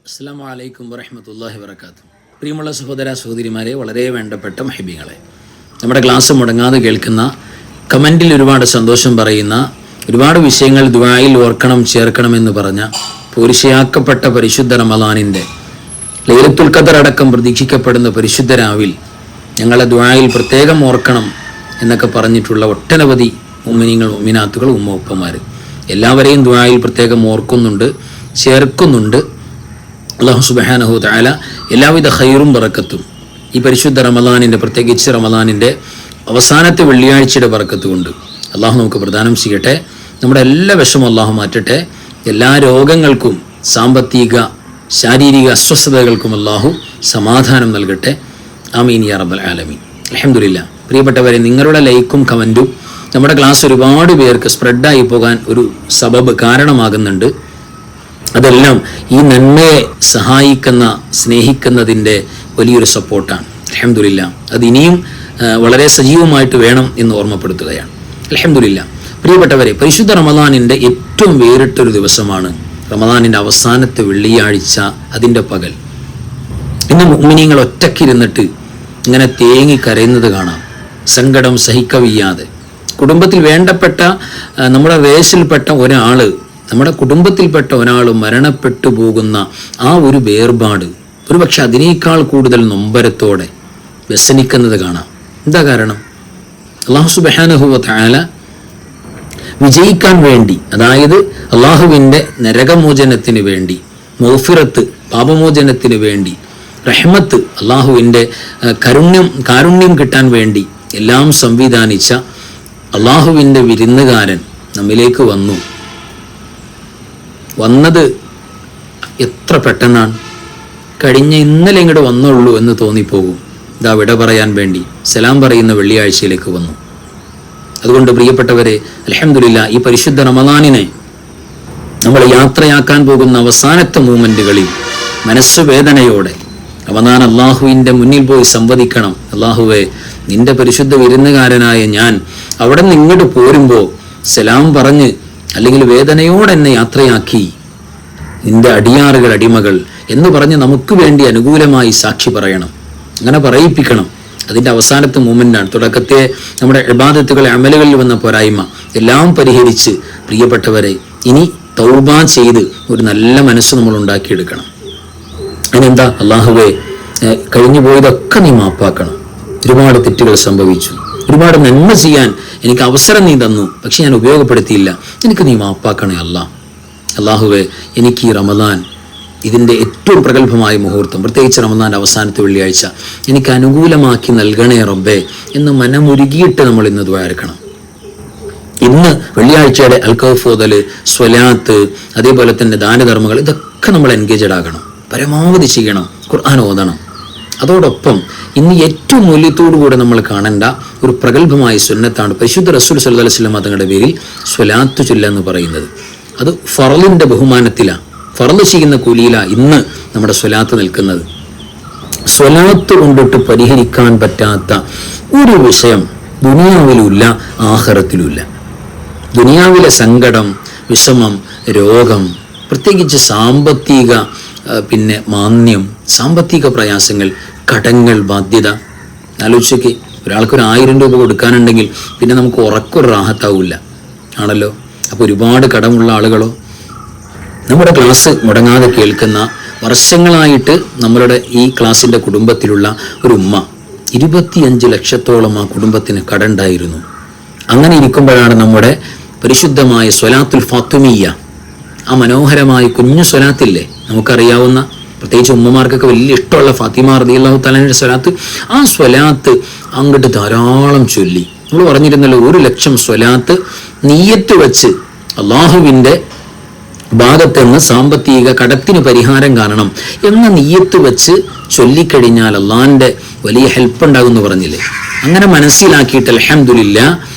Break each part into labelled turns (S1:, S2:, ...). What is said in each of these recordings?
S1: അസ്സലാമു അലൈക്കും വറഹ്മത്തുള്ളാഹി വബറകാതുഹു. പ്രിയമുള്ള സഹോദര സഹോദരിമാരെ, വളരെ വേണ്ടപ്പെട്ട മുഹബ്ബീങ്ങളെ, നമ്മുടെ ക്ലാസ് മുടങ്ങാതെ കേൾക്കുന്ന, കമൻറ്റിൽ ഒരുപാട് സന്തോഷം പറയുന്ന, ഒരുപാട് വിഷയങ്ങൾ ദുആയിൽ ഓർക്കണം ചേർക്കണമെന്ന് പറഞ്ഞ പോരിശയാക്കപ്പെട്ട പരിശുദ്ധ റമളാനിൻ്റെ ലൈലത്തുൽ ഖദർ അടക്കം പ്രതീക്ഷിക്കപ്പെടുന്ന പരിശുദ്ധ രാവിൽ ഞങ്ങളെ ദുആയിൽ പ്രത്യേകം ഓർക്കണം എന്നൊക്കെ പറഞ്ഞിട്ടുള്ള ഒട്ടനവധി മുഅ്മിനീങ്ങൾ, മുഅ്മിനാത്തുകൾ, ഉപ്പമാർ എല്ലാവരെയും ദുആയിൽ പ്രത്യേകം ഓർക്കുന്നുണ്ട്, ചേർക്കുന്നുണ്ട്. അല്ലാഹു സുബ്ഹാനഹു വ തആല എല്ലാവിധ ഖൈറും ബറക്കത്തും ഈ പരിശുദ്ധ റമളാനിൻ്റെ, പ്രത്യേകിച്ച് റമളാനിൻ്റെ അവസാനത്തെ വെള്ളിയാഴ്ചയുടെ ബറക്കത്ത് കൊണ്ട് അള്ളാഹു നമുക്ക് പ്രദാനം ചെയ്യട്ടെ. നമ്മുടെ എല്ലാ വിഷമവും അള്ളാഹു മാറ്റട്ടെ. എല്ലാ രോഗങ്ങൾക്കും സാമ്പത്തിക ശാരീരിക അസ്വസ്ഥതകൾക്കും അള്ളാഹു സമാധാനം നൽകട്ടെ. ആമീൻ യാ റബ്ബൽ ആലമീൻ. അൽഹംദുലില്ലാ. പ്രിയപ്പെട്ടവരെ, നിങ്ങളുടെ ലൈക്കും കമൻറ്റും നമ്മുടെ ക്ലാസ് ഒരുപാട് പേർക്ക് സ്പ്രെഡായി പോകാൻ ഒരു സബബ് കാരണമാകുന്നുണ്ട്. അതെല്ലാം ഈ നന്മയെ സഹായിക്കുന്ന, സ്നേഹിക്കുന്നതിൻ്റെ വലിയൊരു സപ്പോർട്ടാണ്. അൽഹംദുലില്ലാ. അത് ഇനിയും വളരെ സജീവമായിട്ട് വേണം എന്ന് ഓർമ്മപ്പെടുത്തുകയാണ്. അൽഹംദുലില്ലാ. പ്രിയപ്പെട്ടവരെ, പരിശുദ്ധ റമളാനിൻ്റെ ഏറ്റവും വേറിട്ടൊരു ദിവസമാണ് റമളാനിൻ്റെ അവസാനത്തെ വെള്ളിയാഴ്ച, അതിൻ്റെ പകൽ. ഇന്ന് മുഅ്മിനീങ്ങൾ ഒറ്റക്കിരുന്നിട്ട് ഇങ്ങനെ തേങ്ങി കരയുന്നത് കാണാം, സങ്കടം സഹിക്കവയ്യാതെ. കുടുംബത്തിൽ വേണ്ടപ്പെട്ട, നമ്മുടെ റേസിൽപ്പെട്ട ഒരാൾ, നമ്മുടെ കുടുംബത്തിൽപ്പെട്ട ഒരാൾ മരണപ്പെട്ടു പോകുന്ന ആ ഒരു വേർപാട് ഒരുപക്ഷെ അതിനേക്കാൾ കൂടുതൽ നൊമ്പരത്തോടെ വ്യസനിക്കുന്നത് കാണാം. എന്താ കാരണം? അല്ലാഹു സുബ്ഹാനഹു വ തആല വിജയിക്കാൻ വേണ്ടി, അതായത് അള്ളാഹുവിൻ്റെ നരകമോചനത്തിന് വേണ്ടി, മഗ്ഫിറത്ത് പാപമോചനത്തിന് വേണ്ടി, റഹ്മത്ത് അള്ളാഹുവിൻ്റെ കാരുണ്യം കിട്ടാൻ വേണ്ടി എല്ലാം സംവിധാനിച്ച അള്ളാഹുവിൻ്റെ വിരുന്നുകാരൻ നമ്മിലേക്ക് വന്നത് എത്ര പെട്ടെന്നാണ്. കഴിഞ്ഞ ഇന്നലെ ഇങ്ങോട്ട് വന്നുള്ളൂ എന്ന് തോന്നിപ്പോകും. ഇതാ വിട പറയാൻ വേണ്ടി സലാം പറയുന്ന വെള്ളിയാഴ്ചയിലേക്ക് വന്നു. അതുകൊണ്ട് പ്രിയപ്പെട്ടവരെ, അൽഹംദുലില്ലാ, ഈ പരിശുദ്ധ റമളാനിനെ നമ്മൾ യാത്രയാക്കാൻ പോകുന്ന അവസാനത്തെ മൂമെൻറ്റുകളിൽ മനസ്സ് വേദനയോടെ റമളാൻ അള്ളാഹുവിൻ്റെ മുന്നിൽ പോയി സംവദിക്കണം. അള്ളാഹുവേ, നിന്റെ പരിശുദ്ധ വിരുന്നുകാരനായ ഞാൻ അവിടെ നിന്ന് ഇങ്ങോട്ട് പോരുമ്പോൾ സലാം പറഞ്ഞ്, അല്ലെങ്കിൽ വേദനയോടെ എന്നെ യാത്രയാക്കി നിന്റെ അടിയാറുകൾ, അടിമകൾ എന്ന് പറഞ്ഞ് നമുക്ക് വേണ്ടി അനുകൂലമായി സാക്ഷി പറയണം, അങ്ങനെ പറയിപ്പിക്കണം. അതിൻ്റെ അവസാനത്തെ മൂമെൻ്റാണ്. തുടക്കത്തെ നമ്മുടെ ഇബാദത്തുകൾ, അമലുകളിൽ വന്ന പോരായ്മ എല്ലാം പരിഹരിച്ച് പ്രിയപ്പെട്ടവരെ ഇനി തൗബ ചെയ്ത് ഒരു നല്ല മനസ്സ് നമ്മൾ ഉണ്ടാക്കിയെടുക്കണം. അതിനെന്താ? അള്ളാഹുവേ, കഴിഞ്ഞു പോയതൊക്കെ നീ മാപ്പാക്കണം. ഒരുപാട് തെറ്റുകൾ സംഭവിച്ചു, ഒരുപാട് നന്മ ചെയ്യാൻ എനിക്ക് അവസരം നീ തന്നു, പക്ഷെ ഞാൻ ഉപയോഗപ്പെടുത്തിയില്ല. എനിക്ക് നീ മാപ്പാക്കണേ അള്ളാഹുവേ, എനിക്ക് ഈ റമളാൻ, ഇതിൻ്റെ ഏറ്റവും പ്രഗത്ഭമായ മുഹൂർത്തം, പ്രത്യേകിച്ച് റമളാൻ്റെ അവസാനത്തെ വെള്ളിയാഴ്ച എനിക്ക് അനുകൂലമാക്കി നൽകണേ റബ്ബേ എന്ന് മനമുരുകിയിട്ട് നമ്മൾ ഇന്ന് ദുആർക്കണം. ഇന്ന് വെള്ളിയാഴ്ചയുടെ അൽഖൗഫ് ഓതൽ, സ്വലാത്ത്, അതേപോലെ തന്നെ ദാനധർമ്മങ്ങൾ, ഇതൊക്കെ നമ്മൾ എൻഗേജഡ് ആകണം, പരമാവധി ചെയ്യണം, ഖുർആൻ ഓതണം. അതോടൊപ്പം ഇന്ന് ഏറ്റവും മൂല്യത്തോടുകൂടെ നമ്മൾ കാണേണ്ട ഒരു പ്രഗത്ഭമായ സുന്നത്താണ് പരിശുദ്ധ റസൂൽ സല്ലല്ലാഹു അലൈഹി വസല്ലം തങ്ങളുടെ പേരിൽ സ്വലാത്ത് ചൊല്ലുക എന്ന് പറയുന്നത്. അത് ഫറളിൻ്റെ ബഹുമാനത്തിലാണ്, ഫറള് ചെയ്യുന്ന കൂലിയിലാണ് ഇന്ന് നമ്മുടെ സ്വലാത്ത് നിൽക്കുന്നത്. സ്വലാത്ത് കൊണ്ടിട്ട് പരിഹരിക്കാൻ പറ്റാത്ത ഒരു വിഷയം ദുനിയാവിലുമില്ല, ആഖിറത്തിലുമില്ല. ദുനിയാവിലെ സങ്കടം, വിഷമം, രോഗം, പ്രത്യേകിച്ച് സാമ്പത്തിക മാന്ദ്യം, സാമ്പത്തിക പ്രയാസങ്ങൾ, കടങ്ങൾ, ബാധ്യത. ആലോചിച്ചൊക്കെ, ഒരാൾക്കൊരു 1000 രൂപ കൊടുക്കാനുണ്ടെങ്കിൽ പിന്നെ നമുക്ക് ഉറക്കൊരു റാഹത്താവില്ല ആണല്ലോ. അപ്പോൾ ഒരുപാട് കടമുള്ള ആളുകളോ, നമ്മുടെ ക്ലാസ് മുടങ്ങാതെ കേൾക്കുന്ന, വർഷങ്ങളായിട്ട് നമ്മളുടെ ഈ ക്ലാസ്സിൻ്റെ കുടുംബത്തിലുള്ള ഒരു ഉമ്മ, 25 ലക്ഷത്തോളം ആ കുടുംബത്തിന് കടമുണ്ടായിരുന്നു. അങ്ങനെ ഇരിക്കുമ്പോഴാണ് നമ്മുടെ പരിശുദ്ധമായ സ്വലാത്തുൽ ഫാത്തിമിയ്യ, ആ മനോഹരമായ കുഞ്ഞു സ്വലാത്തില്ലേ, നമുക്കറിയാവുന്ന, പ്രത്യേകിച്ച് ഉമ്മമാർക്കൊക്കെ വലിയ ഇഷ്ടമുള്ള ഫാത്തിമ റളിയല്ലാഹു തആലയുടെ സ്വലാത്ത്, ആ സ്വലാത്ത് അങ്ങോട്ട് ധാരാളം ചൊല്ലി. നമ്മൾ പറഞ്ഞിരുന്നല്ലോ, 1 ലക്ഷം സ്വലാത്ത് നിയ്യത്ത് വെച്ച് അള്ളാഹുവിൻ്റെ ഭാഗത്തുനിന്ന് സാമ്പത്തിക കടത്തിന് പരിഹാരം കാണണം എന്ന നിയ്യത്ത് വെച്ച് ചൊല്ലിക്കഴിഞ്ഞാൽ അള്ളാഹിൻ്റെ വലിയ ഹെൽപ്പ് ഉണ്ടാകുമെന്ന് പറഞ്ഞില്ലേ. അങ്ങനെ മനസ്സിലാക്കിയിട്ട് അൽഹംദുലില്ലാ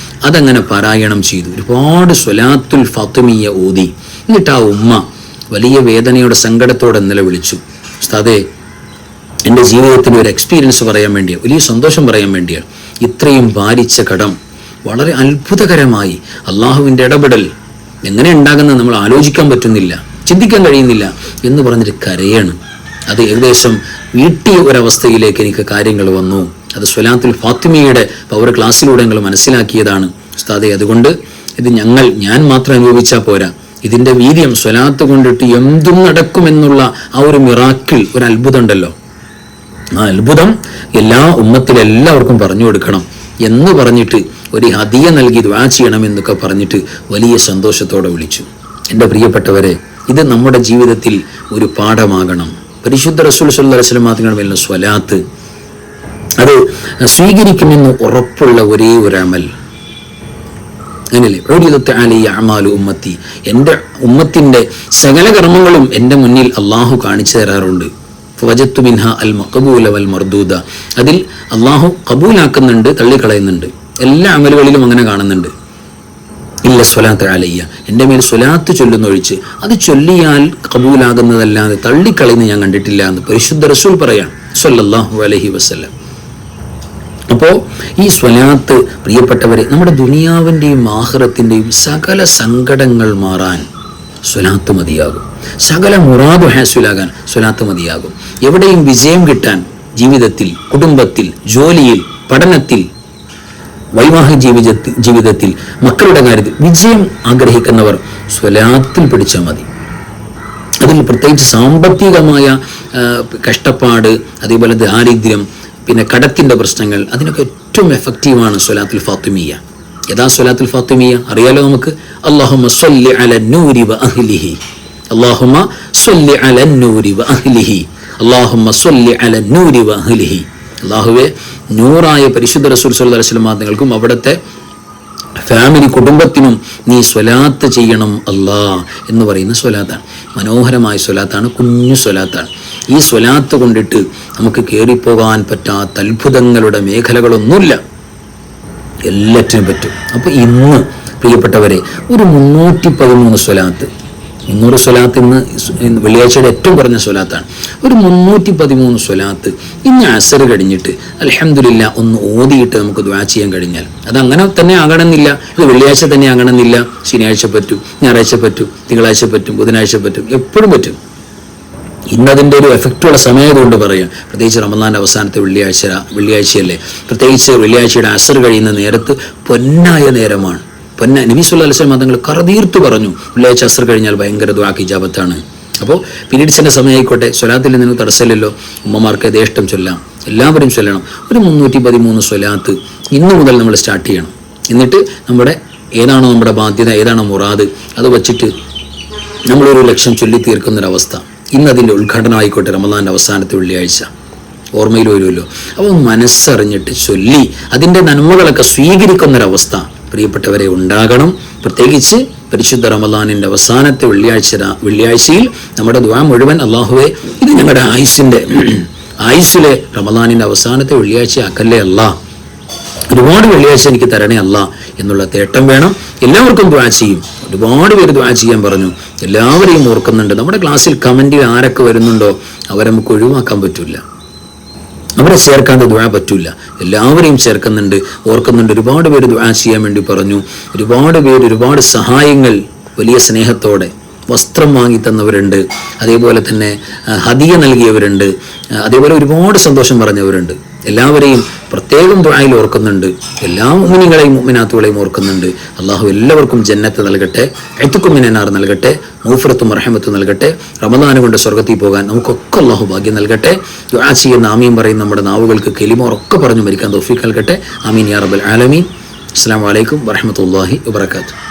S1: അതങ്ങനെ പാരായണം ചെയ്തു. ഒരുപാട് സ്വലാത്തുൽ ഫാത്തിമിയ്യ ഓതി. എന്നിട്ട് ആ ഉമ്മ വലിയ വേദനയോടെ, സങ്കടത്തോടെ ഇന്നലെ വിളിച്ചു, ഉസ്താദേ, എൻ്റെ ജീവിതത്തിൻ്റെ ഒരു എക്സ്പീരിയൻസ് പറയാൻ വേണ്ടിയാണ്, വലിയ സന്തോഷം പറയാൻ വേണ്ടിയാണ്. ഇത്രയും ഭാരിച്ച കടം വളരെ അത്ഭുതകരമായി അള്ളാഹുവിൻ്റെ ഇടപെടൽ എങ്ങനെ ഉണ്ടാകുന്നത് നമ്മൾ ആലോചിക്കാൻ പറ്റുന്നില്ല. ചിന്തിക്കാൻ കഴിയുന്നില്ല എന്ന് പറഞ്ഞിട്ട് കരയാണ്. അത് ഏകദേശം വീട്ടിയ ഒരവസ്ഥയിലേക്ക് എനിക്ക് കാര്യങ്ങൾ വന്നു. അത് സ്വലാത്തുൽ ഫാത്തിമയുടെ പവർ ക്ലാസ്സിലൂടെ ഞങ്ങൾ മനസ്സിലാക്കിയതാണ് ഉസ്താദെ. അതുകൊണ്ട് ഇത് ഞാൻ മാത്രം അനുഭവിച്ചാൽ പോരാ, ഇതിന്റെ വീര്യം സ്വലാത്ത് കൊണ്ടിട്ട് എന്തും നടക്കുമെന്നുള്ള ആ ഒരു മിറാക്കിൾ, ഒരു അത്ഭുതം ഉണ്ടല്ലോ, ആ അത്ഭുതം ഉമ്മത്തിലെല്ലാവർക്കും പറഞ്ഞു കൊടുക്കണം എന്ന് പറഞ്ഞിട്ട് ഒരു ഹദിയ നൽകി ദുആ ചെയ്യണം എന്നൊക്കെ പറഞ്ഞിട്ട് വലിയ സന്തോഷത്തോടെ വിളിച്ചു. എൻ്റെ പ്രിയപ്പെട്ടവരെ, ഇത് നമ്മുടെ ജീവിതത്തിൽ ഒരു പാഠമാകണം. പരിശുദ്ധ റസൂൽ സ്വല്ലല്ലാഹു അലൈഹി വസല്ലം തങ്ങളുടെ മേലുള്ള സ്വലാത്ത് അത് സ്വീകരിക്കുമെന്ന് ഉറപ്പുള്ള ഒരേ ഒരു അമൽ അങ്ങനെയല്ലേ, ഉമ്മത്തി, എൻ്റെ ഉമ്മത്തിൻ്റെ സകല കർമ്മങ്ങളും എൻ്റെ മുന്നിൽ അള്ളാഹു കാണിച്ചു തരാറുണ്ട്. വജത്തു മിൻഹ അൽ മഖബൂല വൽ മർദൂദ, അതിൽ അള്ളാഹു കബൂലാക്കുന്നുണ്ട്, തള്ളിക്കളയുന്നുണ്ട്. എല്ലാ അമലുകളിലും അങ്ങനെ കാണുന്നുണ്ട്. ഇല്ല സ്വലാത്ത് അലയ്യ, എൻ്റെ മേൽ സ്വലാത്ത് ചൊല്ലുന്നൊഴിച്ച് അത് ചൊല്ലിയാൽ കബൂലാകുന്നതല്ലാതെ തള്ളിക്കളയുന്ന ഞാൻ കണ്ടിട്ടില്ല എന്ന് പരിശുദ്ധ റസൂൽ പറയാം സ്വല്ലല്ലാഹു അലൈഹി വസല്ലം. അപ്പോൾ ഈ സ്വലാത്ത് പ്രിയപ്പെട്ടവരെ, നമ്മുടെ ദുനിയാവിൻ്റെയും ആഖിറത്തിൻ്റെയും സകല സങ്കടങ്ങൾ മാറാൻ സ്വലാത്ത് മതിയാകും. സകല മുറാദ് ഹാസിലാകാൻ സ്വലാത്ത് മതിയാകും. എവിടെയും വിജയം കിട്ടാൻ, ജീവിതത്തിൽ, കുടുംബത്തിൽ, ജോലിയിൽ, പഠനത്തിൽ, വൈവാഹിക ജീവിതത്തിൽ, മക്കളുടെ കാര്യത്തിൽ വിജയം ആഗ്രഹിക്കുന്നവർ സ്വലാത്തിൽ പിടിച്ചാൽ മതി. അതിൽ പ്രത്യേകിച്ച് സാമ്പത്തികമായ കഷ്ടപ്പാട്, അതേപോലെ ദാരിദ്ര്യം, പിന്നെ കടത്തിൻ്റെ പ്രശ്നങ്ങൾ, അതിനൊക്കെ ഏറ്റവും എഫക്റ്റീവാണ് സ്വലാത്തുൽ ഫാത്തിമിയ. യഥാ സ്വലാത്തുൽ ഫാത്തിമിയ അറിയാലോ നമുക്ക്. അല്ലാഹുമ്മ സ്വല്ലി അല നൂരി വ അഹ്ലിഹി, അല്ലാഹുമ്മ സ്വല്ലി അല നൂരി വ അഹ്ലിഹി, അല്ലാഹുമ്മ സ്വല്ലി അല നൂരി വ അഹ്ലിഹി. അല്ലാഹുവേ, നൂറായ പരിശുദ്ധ റസൂൽ സ്വല്ലല്ലാഹു അലൈഹി വസല്ലം തങ്ങൾക്കും അവിടുത്തെ ഫാമിലി, കുടുംബത്തിനും നീ സ്വലാത്ത് ചെയ്യണം അല്ലാ എന്ന് പറയുന്ന സ്വലാത്താണ്. മനോഹരമായ സ്വലാത്താണ്, കുഞ്ഞു സ്വലാത്താണ്. ഈ സ്വലാത്ത് കൊണ്ടിട്ട് നമുക്ക് കയറിപ്പോകാൻ പറ്റാത്ത അത്ഭുതങ്ങളുടെ മേഖലകളൊന്നുമില്ല, എല്ലാറ്റിനും പറ്റും. അപ്പോൾ ഇന്ന് പ്രിയപ്പെട്ടവരെ, ഒരു 313 സ്വലാത്ത്, 300 സ്വലാത്ത് ഇന്ന് വെള്ളിയാഴ്ചയുടെ ഏറ്റവും കുറഞ്ഞ സ്വലാത്താണ്. ഒരു 313 സ്വലാത്ത് ഇന്ന് അസർ കഴിഞ്ഞിട്ട് അൽഹംദുലില്ലാ ഒന്ന് ഓതിയിട്ട് നമുക്ക് ദുആ ചെയ്യാൻ കഴിഞ്ഞാൽ, അത് അങ്ങനെ തന്നെ ആകണമെന്നില്ല, ഇത് വെള്ളിയാഴ്ച തന്നെ ആകണമെന്നില്ല. ശനിയാഴ്ച പറ്റും, ഞായറാഴ്ച പറ്റും, തിങ്കളാഴ്ച പറ്റും, ബുധനാഴ്ച പറ്റും, എപ്പോഴും പറ്റും. ഇന്നതിൻ്റെ ഒരു എഫക്റ്റുള്ള സമയതുകൊണ്ട് പറയാം. പ്രത്യേകിച്ച് റമദാൻ്റെ അവസാനത്തെ വെള്ളിയാഴ്ചയല്ലേ, പ്രത്യേകിച്ച് വെള്ളിയാഴ്ചയുടെ അസർ കഴിയുന്ന നേരത്ത് പൊന്നായ നേരമാണ്. നബി സല്ലല്ലാഹു അലൈഹി വസല്ലം തങ്ങൾ കറതീർത്തു പറഞ്ഞു, വെള്ളിയാഴ്ച അസർ കഴിഞ്ഞാൽ ഭയങ്കര ദുആക്ക് ഇജാബത്താണ്. അപ്പോൾ പീരീഡ്സിൻ്റെ സമയമായിക്കോട്ടെ, സ്വലാത്തിൽ നിന്ന് തടസ്സമില്ലല്ലോ, ഉമ്മമാർക്ക് യഥേഷ്ടം ചൊല്ലാം, എല്ലാവരും ചൊല്ലണം. ഒരു 313 സ്വലാത്ത് ഇന്നു മുതൽ നമ്മൾ സ്റ്റാർട്ട് ചെയ്യണം. എന്നിട്ട് ഏതാണോ നമ്മുടെ ബാധ്യത, ഏതാണോ മുറാദ്, അത് വച്ചിട്ട് നമ്മളൊരു ലക്ഷ്യം ചൊല്ലി തീർക്കുന്നൊരവസ്ഥ. ഇന്നതിൻ്റെ ഉദ്ഘാടനം ആയിക്കോട്ടെ, റമദാൻ്റെ അവസാനത്തെ വെള്ളിയാഴ്ച, ഓർമ്മയിൽ വരുമല്ലോ. അപ്പോൾ മനസ്സറിഞ്ഞിട്ട് ചൊല്ലി അതിൻ്റെ നന്മകളൊക്കെ സ്വീകരിക്കുന്നൊരവസ്ഥ പ്രിയപ്പെട്ടവരെ ഉണ്ടാകണം. പ്രത്യേകിച്ച് പരിശുദ്ധ റമദാനിൻ്റെ അവസാനത്തെ വെള്ളിയാഴ്ചയിൽ നമ്മുടെ ദുആ മുഴുവൻ അല്ലാഹുവേ, ഇത് ഞങ്ങളുടെ ആയുസ്സിലെ റമദാനിൻ്റെ അവസാനത്തെ വെള്ളിയാഴ്ച ആക്കല്ലേ അല്ലാ, ഒരുപാട് വെള്ളിയാഴ്ച എനിക്ക് തരണേ അല്ലാ എന്നുള്ള തേട്ടം വേണം. എല്ലാവർക്കും ദുആ ചെയ്യും, ഒരുപാട് പേര് ദുആ ചെയ്യാൻ പറഞ്ഞു, എല്ലാവരെയും ഓർക്കുന്നുണ്ട്. നമ്മുടെ ക്ലാസ്സിൽ കമൻറ്റിൽ ആരൊക്കെ വരുന്നുണ്ടോ അവരെ നമുക്ക് ഒഴിവാക്കാൻ പറ്റില്ല, അവരെ ചേർക്കാണ്ട് ദുആ പറ്റില്ല. എല്ലാവരെയും ചേർക്കുന്നുണ്ട്, ഓർക്കുന്നുണ്ട്. ഒരുപാട് പേര് ദുആ ചെയ്യാൻ വേണ്ടി പറഞ്ഞു. ഒരുപാട് പേര് ഒരുപാട് സഹായങ്ങൾ വലിയ സ്നേഹത്തോടെ വസ്ത്രം വാങ്ങി തന്നവരുണ്ട്, അതേപോലെ തന്നെ ഹദിയ നൽകിയവരുണ്ട്, അതേപോലെ ഒരുപാട് സന്തോഷം പറഞ്ഞവരുണ്ട്. എല്ലാവരെയും പ്രത്യേകം ദുആയിൽ ഓർക്കുന്നുണ്ട്. എല്ലാ മുഅ്മിനീങ്ങളെയും മുഅ്മിനാത്തുകളെയും ഓർക്കുന്നുണ്ട്. അല്ലാഹു എല്ലാവർക്കും ജന്നത്ത് നൽകട്ടെ, ഇത്ഖും മിനന്നാർ നൽകട്ടെ, മഗ്ഫിറത്തും റഹ്മത്തും നൽകട്ടെ. റമദാൻ കൊണ്ട് സ്വർഗ്ഗത്തിൽ പോകാൻ നമുക്കൊക്കെ അല്ലാഹു ഭാഗ്യം നൽകട്ടെ. ദുആ ചെയ്യുന്ന ആമീൻ പറയുന്ന നമ്മുടെ നാവുകൾക്ക് കലിമയൊക്കെ പറഞ്ഞു മരിക്കാൻ തൗഫീഖ് നൽകട്ടെ. ആമീൻ യാ റബ്ബൽ ആലമീൻ. അസ്സലാമു അലൈക്കും വറഹ്മത്തുള്ളാഹി വബറകാതുഹു.